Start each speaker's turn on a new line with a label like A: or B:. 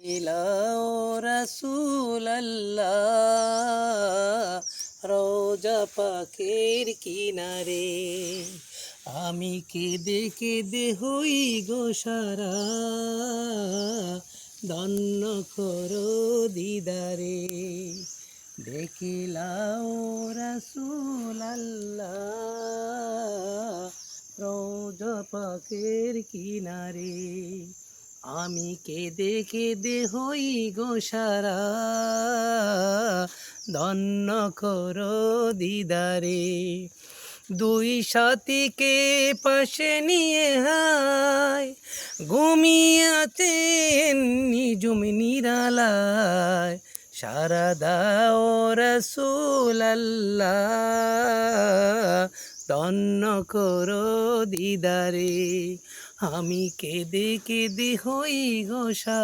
A: ইলাও রাসূলাল্লাহ রওজা পাকের কিনারে আমি কেঁদে কেঁদে হই গো সারা ধন্য করো দিদারে দেখিলাও রাসূলাল্লাহ রওজা পাকের কিনারে আমি কেঁদে কেঁদে হই গো সারা ধন্য করো দিদারে দুই সাথীকে পাশে নিয়ে হায় ঘুমিয়ে আছেন নিঝুম নিরালায় সারা দাও রাসূলাল্লাহ ধন্য করো দিদারে আমি কেঁদে কেঁদে হই গো সারা